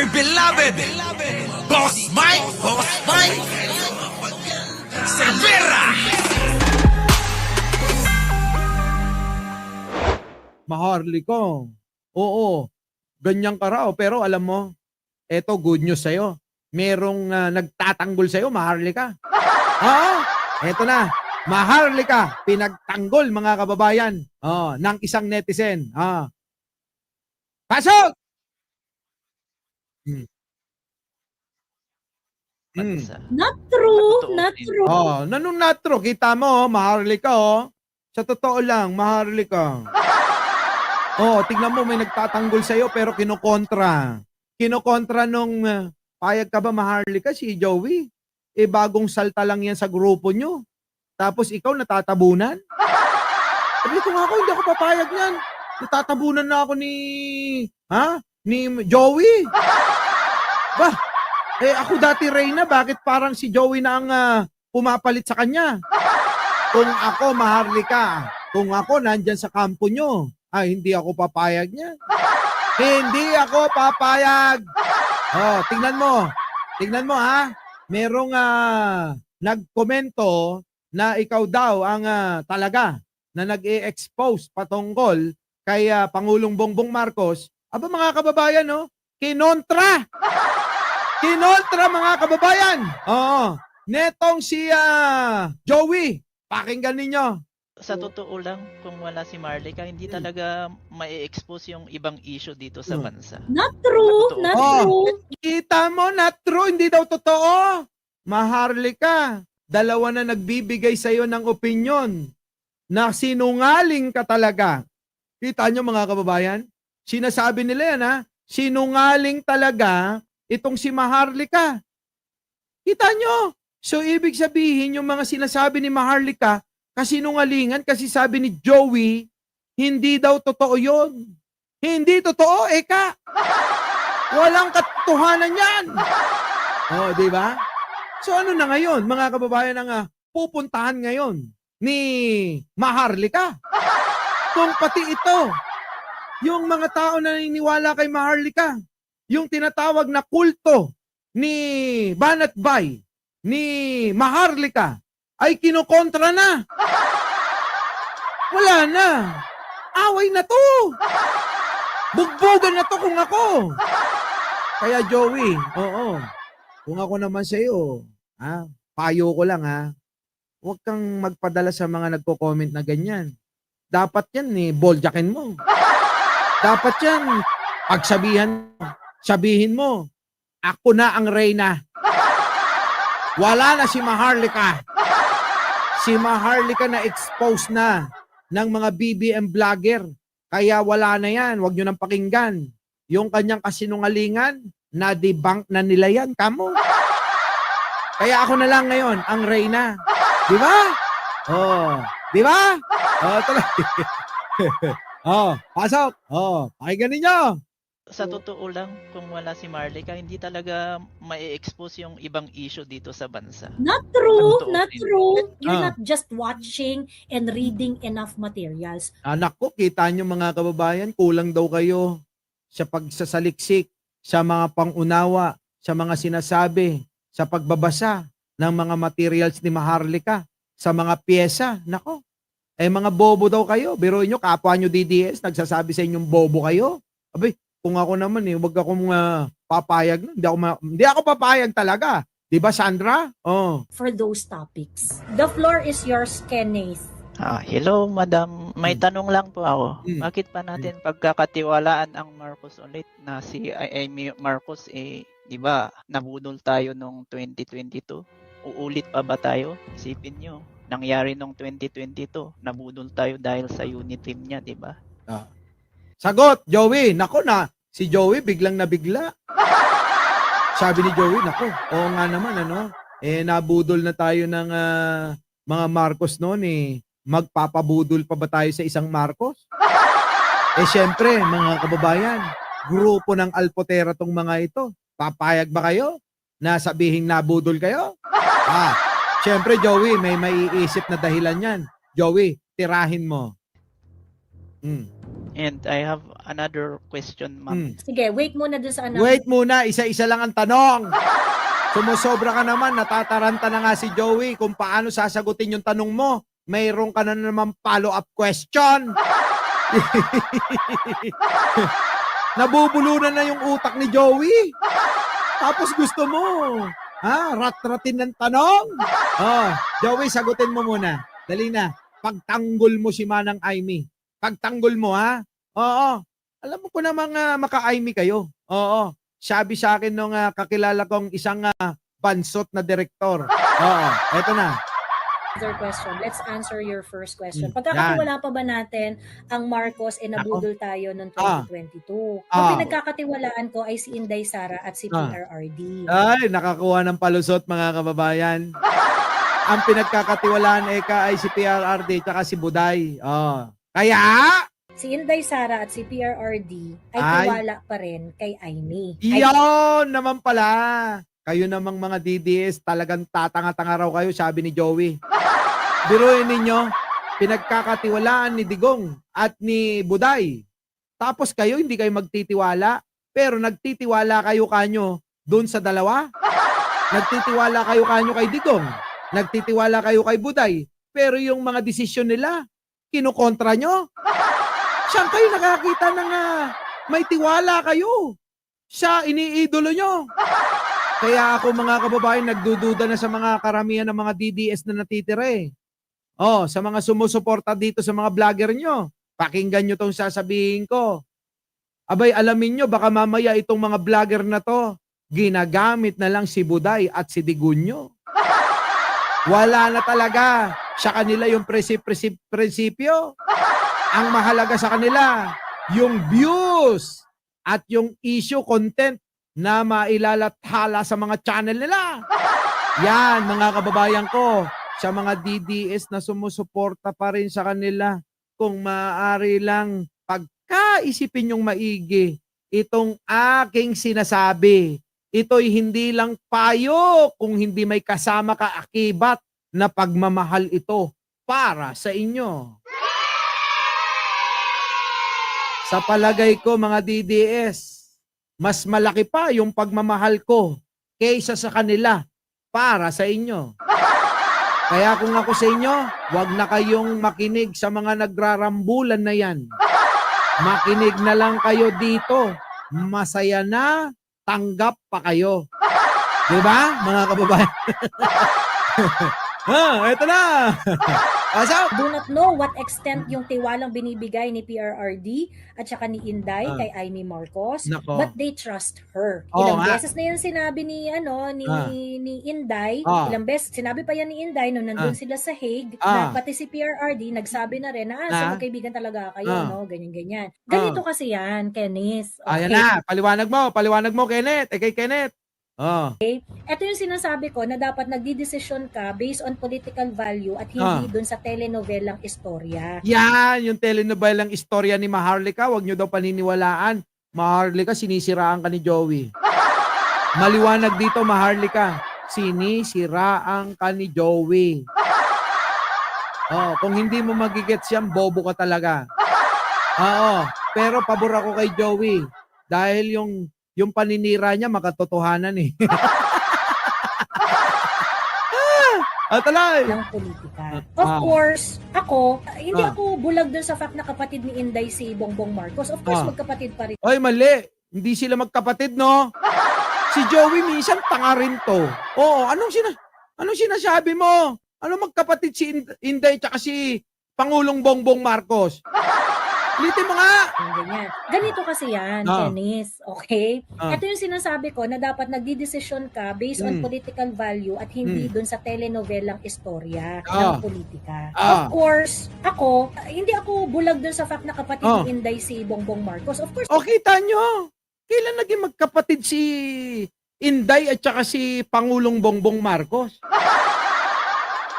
dear beloved, Boss Mike, Cervera. Maharlika. Oo, ganyan ka raw. Pero alam mo, eto good news sa'yo. Merong nagtatanggol sa'yo, Maharlika. Oo, eto na. Maharlika, pinagtanggol mga kababayan ng isang netizen. Pasok! Hmm. Bansa. Not true, Totoo not din. true. Nanong natro, kita mo, Maharlika, Sa totoo lang, Maharlika. Tignan mo, may nagtatanggol sa'yo pero kinokontra. Kinokontra nung, payag ka ba, Maharlika, si Joey? Bagong salta lang yan sa grupo nyo. Tapos ikaw natatabunan? Sabi ko nga ako, hindi ako papayag yan. Natatabunan na ako ni Joey. Bah, ako dati Reyna, bakit parang si Joey na ang pumapalit sa kanya? Kung ako, Maharlika, kung ako nandyan sa kampo nyo, hindi ako papayag niya. Hindi ako papayag. Tingnan mo merong nagkomento na ikaw daw ang talaga na nag-i-expose patungkol kay Pangulong Bongbong Marcos. Aba mga kababayan, kinontra mga kababayan. Netong si Joey, pakinggan ninyo. Sa totoo lang, kung wala si Marlica, hindi talaga mai-expose yung ibang issue dito sa bansa. Not true, Totoo. not true. Kita mo, not true, hindi daw totoo. Maharlika, dalawa na nagbibigay sa'yo ng opinyon na sinungaling ka talaga. Kita nyo mga kababayan? Sinasabi nila yan sinungaling talaga itong si Maharlika. Kita nyo? So ibig sabihin yung mga sinasabi ni Maharlika, kasinungalingan kasi sabi ni Joey, hindi daw totoo yun. Hindi totoo, Eka. Walang katotohanan yan. Di ba? So ano na ngayon, mga kababayan, ang pupuntahan ngayon ni Maharlika? Kung pati ito, yung mga tao na naniniwala kay Maharlika, yung tinatawag na kulto ni Banat Bay, ni Maharlika, ay kinokontra na. Wala na. Away na to. Bugbogan na to kung ako. Kaya Joey, kung ako naman sa'yo, payo ko lang huwag kang magpadala sa mga nagko-comment na ganyan. Dapat yan boljakin mo. Dapat yan, sabihin mo, ako na ang reyna. Wala na si Maharlika. Si Maharlika na expose na ng mga BBM vlogger. Kaya wala na yan. Huwag nyo nang pakinggan. Yung kanyang kasinungalingan, na-debunk na nila yan. Kamo. Kaya ako na lang ngayon, ang reyna. Di ba? Di ba? Pasok. Pakinggan ninyo. Sa totoo lang, kung wala si Marlica, hindi talaga mai-expose yung ibang issue dito sa bansa. Not true, Totoo not din. true. You're not just watching and reading enough materials. Anak ko, kita nyo mga kababayan, kulang daw kayo sa pagsasaliksik, sa mga pangunawa, sa mga sinasabi, sa pagbabasa ng mga materials ni Maharlika, sa mga pyesa. Nako, mga bobo daw kayo. Biruin nyo, kapwa nyo DDS, nagsasabi sa inyong bobo kayo. Abay, kung ako naman wag akong papayag. Hindi ako papayag talaga. Di ba, Sandra? For those topics. The floor is yours, Kenneth. Hello, madam. May tanong lang po ako. Bakit pa natin pagkakatiwalaan ang Marcos ulit na si Amy Marcos, di ba, nabudol tayo nung 2022? Uulit pa ba tayo? Isipin nyo. Nangyari nung 2022, nabudol tayo dahil sa unit team niya, di ba? Sagot, Joey. Nako na, si Joey biglang nabigla. Sabi ni Joey, nako, oo nga naman, nabudol na tayo ng mga Marcos noon magpapabudol pa ba tayo sa isang Marcos? Syempre, mga kababayan, grupo ng Alpotera tong mga ito. Papayag ba kayo na sabihing nabudol kayo? Syempre, Joey, may maiisip na dahilan yan. Joey, tirahin mo. And I have another question, ma'am. Sige, wait muna dun sa ano. Wait muna, isa-isa lang ang tanong. Sumusobra ka naman, natataranta na nga si Joey kung paano sasagutin yung tanong mo. Mayroon ka na naman follow-up question. Nabubulunan na yung utak ni Joey. Tapos gusto mo, rat-ratin ng tanong. Joey, sagutin mo muna. Dali na. Pagtanggol mo si Manang Aimee. Pagtanggol mo, ha? Oo. Alam mo ko na mga maka-Aimee kayo. Oo. Sabi sa akin nung kakilala kong isang bansot na direktor. Oo. Eto na. Other question. Let's answer your first question. Pagkakatiwala pa ba natin ang Marcos nabudol tayo noong 2022? Ang pinagkakatiwalaan ko ay si Inday Sara at si PRRD. Ay, nakakuha ng palusot mga kababayan. Ang pinagkakatiwalaan ay si PRRD at si Buday. Kaya Si Inday Sara at si PRRD ay tiwala pa rin kay Aimee. Iyon naman pala. Kayo namang mga DDS, talagang tatanga-tanga raw kayo, sabi ni Joey. Biruin ninyo, pinagkakatiwalaan ni Digong at ni Buday. Tapos kayo, hindi kayo magtitiwala. Pero nagtitiwala kayo kanyo doon sa dalawa. Nagtitiwala kayo kanyo kay Digong. Nagtitiwala kayo kay Buday. Pero yung mga desisyon nila, kinukontra nyo. Saan kayo nakakita ng may tiwala kayo sa iniidolo nyo? Kaya ako mga kababayan, nagdududa na sa mga karamihan ng mga DDS na natitira eh. Sa mga sumusuporta dito sa mga vlogger nyo, pakinggan nyo tong sasabihin ko. Abay, alamin nyo, baka mamaya itong mga vlogger na to, ginagamit na lang si Buday at si Digunyo. Wala na talaga sa kanila yung prinsipyo. Ang mahalaga sa kanila, yung views at yung issue content na mailalathala sa mga channel nila. Yan, mga kababayan ko, sa mga DDS na sumusuporta pa rin sa kanila, kung maaari lang pagkaisipin yung maigi, itong aking sinasabi, ito'y hindi lang payo kung hindi may kasama kaakibat na pagmamahal ito para sa inyo. Sa palagay ko mga DDS, mas malaki pa yung pagmamahal ko kaysa sa kanila para sa inyo. Kaya kung ako sa inyo, wag na kayong makinig sa mga nagrarambulan na yan. Makinig na lang kayo dito. Masaya na, tanggap pa kayo. Diba, mga kababayan? Eto na. Do not know what extent yung tiwalang binibigay ni PRRD at saka ni Inday kay Aimee Marcos, but they trust her. Ilang beses na yan sinabi ni ni Inday, ilang beses sinabi pa yan ni Inday nung nandun sila sa Hague, na pati si PRRD nagsabi na rin na so magkaibigan talaga kayo, no, ganyan. Ganito kasi yan, Kenneth. Okay. Ayan na, paliwanag mo Kenneth, kay Kenneth. Okay. Ito yung sinasabi ko na dapat nagdidesisyon ka based on political value at hindi dun sa telenovelang istorya. Yan, yung telenovelang istorya ni Maharlika, wag nyo daw paniniwalaan. Maharlika, sinisiraan ka ni Joey. Maliwanag dito, Maharlika, sinisiraan ka ni Joey. Kung hindi mo magigets yan, bobo ka talaga. Pero pabor ako kay Joey dahil yung paninira niya makatotohanan eh. Talay! Ng politika. Of course, hindi ako bulag dun sa fact na kapatid ni Inday si Bongbong Marcos. Of course, magkapatid pa rin. Ay, mali. Hindi sila magkapatid, no? Si Joey minsan tanga rin to. Anong sinasabi mo? Ano magkapatid si Inday tsaka si Pangulong Bongbong Marcos? Ulitin mo nga! Ganyan. Ganito kasi yan, Kenneth. Okay? Ito yung sinasabi ko na dapat nagdidesisyon ka based on political value at hindi dun sa telenovelang istorya ng politika. Of course, hindi ako bulag dun sa fact na kapatid ni Inday si Bongbong Marcos. Of course, kita nyo. Kailan naging magkapatid si Inday at saka si Pangulong Bongbong Marcos?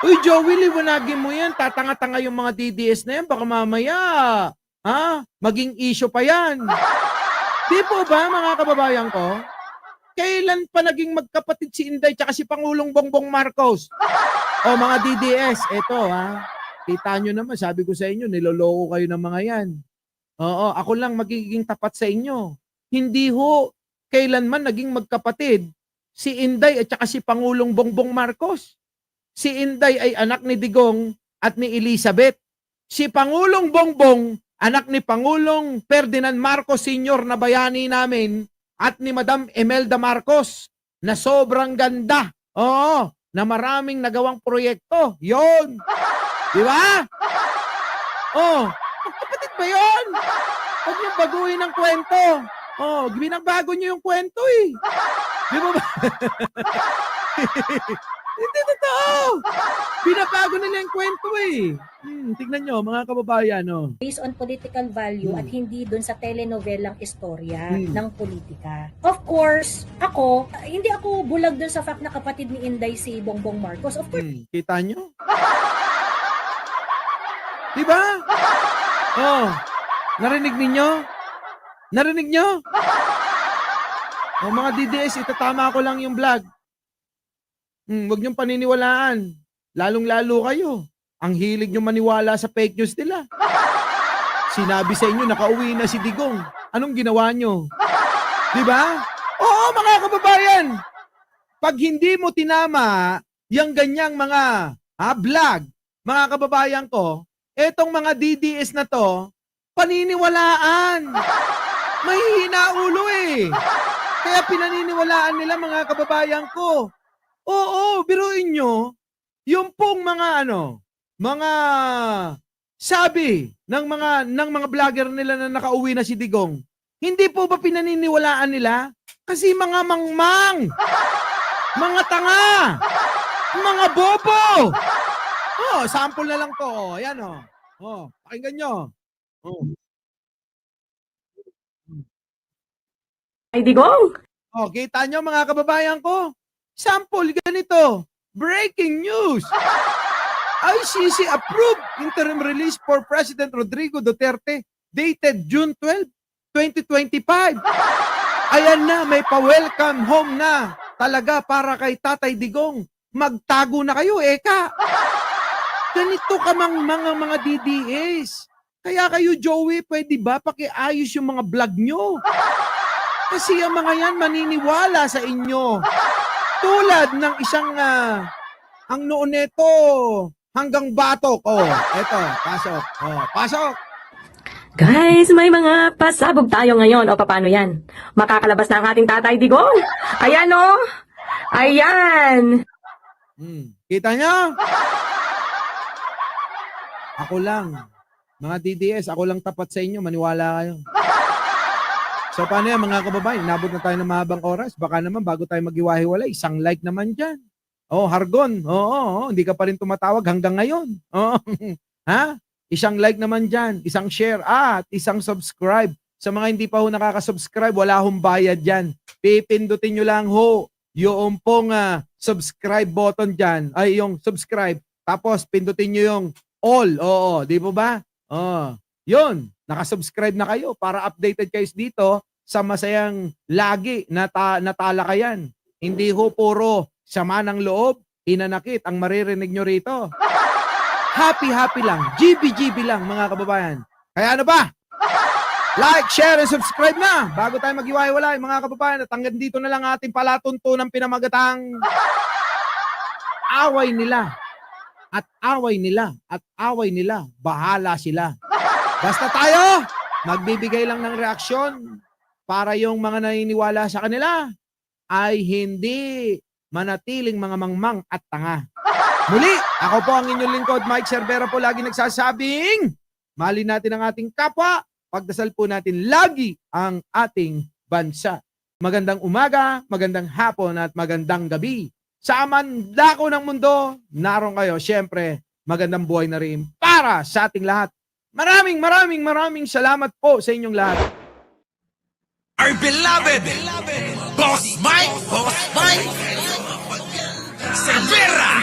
Uy, Joey, liwanagin mo yan. Tatanga-tanga yung mga DDS na yan. Baka mamaya, maging issue pa yan. Di po ba, mga kababayan ko? Kailan pa naging magkapatid si Inday tsaka si Pangulong Bongbong Marcos? Mga DDS, eto Kita nyo naman, sabi ko sa inyo, niloloko kayo ng mga yan. Oo, ako lang magiging tapat sa inyo. Hindi ho kailanman naging magkapatid si Inday at saka si Pangulong Bongbong Marcos. Si Inday ay anak ni Digong at ni Elizabeth. Si Pangulong Bongbong, anak ni Pangulong Ferdinand Marcos Sr. na bayani namin at ni Madam Imelda Marcos na sobrang ganda. Oo, na maraming nagawang proyekto. Yon. Di ba? Oh, kapatid ba yun? Huwag niyong baguhin ang kwento. Oh, binabago niyo yung kwento eh. Di ba ba? Hindi totoo. Binabago nila yung kwento eh. Tignan nyo, mga kababayan. Oh. Based on political value at hindi dun sa telenovelang istorya ng politika. Of course, hindi ako bulag dun sa fact na kapatid ni Inday si Bongbong Marcos. Of course. Kita nyo? Diba? Oh, narinig ninyo? Narinig nyo? Oh, mga DDS, itatama ko lang yung vlog. Huwag niyong paniniwalaan. Lalong-lalo kayo. Ang hilig nyo maniwala sa fake news nila. Sinabi sa inyo, nakauwi na si Digong. Anong ginawa nyo? Diba? Oo, mga kababayan. Pag hindi mo tinama yung ganyang mga vlog, mga kababayan ko, etong mga DDS na to, paniniwalaan. May hinaulo eh. Kaya pinaniniwalaan nila mga kababayan ko. Oo, biruin nyo, yung pong mga mga sabi ng mga vlogger nila na nakauwi na si Digong. Hindi po ba pinaniniwalaan nila? Kasi mga mangmang, mga tanga, mga bobo. Oh, sample na lang to. Oh, ayan oh. Oh, pakinggan nyo. Oh. Ay, Digong! Oh, kita nyo mga kababayan ko? Sample ganito. Breaking news. ICC approved interim release for President Rodrigo Duterte dated June 12, 2025. Ayan na, may pa-welcome home na talaga para kay Tatay Digong. Magtago na kayo, eka. Ganito ka mga DDS. Kaya kayo, Joey, pwede ba pakiayos yung mga vlog nyo? Kasi ang mga yan maniniwala sa inyo. Tulad ng isang, ang noon neto, hanggang batok. Oh, eto, pasok. Oh, pasok. Guys, may mga pasabog tayo ngayon. O, paano yan? Makakalabas na ang ating Tatay Digong. Ayan, o. Ayan. Kita nyo? Ako lang. Mga DDS, ako lang tapat sa inyo. Maniwala kayo. So, paano yan, mga kababayan? Inabot na tayo ng mahabang oras. Baka naman, bago tayo maghiwa-hiwalay, isang like naman dyan. Oh, Hargon. Oo, hindi ka pa rin tumatawag hanggang ngayon. Oh, ha? Isang like naman dyan, isang share, at isang subscribe. Sa mga hindi pa ho nakaka-subscribe, wala hong bayad dyan. Pipindutin nyo lang ho yung pong subscribe button dyan. Ay, yung subscribe. Tapos, pindutin nyo yung all. Oo, di po ba? Oh, yun. Nakasubscribe na kayo para updated kayo dito sa masayang lagi na talakayan. Hindi ho puro sama ng loob, inanakit ang maririnig nyo rito. Happy lang. GB lang, mga kababayan. Kaya ano ba? Like, share, and subscribe na. Bago tayo maghiwa-hiwalay, mga kababayan. At hanggang dito na lang ating palatuntunang pinamagatang away nila. At away nila. At away nila. Bahala sila. Basta tayo, magbibigay lang ng reaksyon para yung mga naniniwala sa kanila ay hindi manatiling mga mangmang at tanga. Muli, ako po ang inyong lingkod, Mike Cervera po, lagi nagsasabing, mahalin natin ang ating kapwa, pagdasal po natin lagi ang ating bansa. Magandang umaga, magandang hapon at magandang gabi. Sa mandako ng mundo, naroon kayo. Siyempre, magandang buhay na rin para sa ating lahat. Maraming salamat po sa inyong lahat. Our beloved Boss Mike Cervera.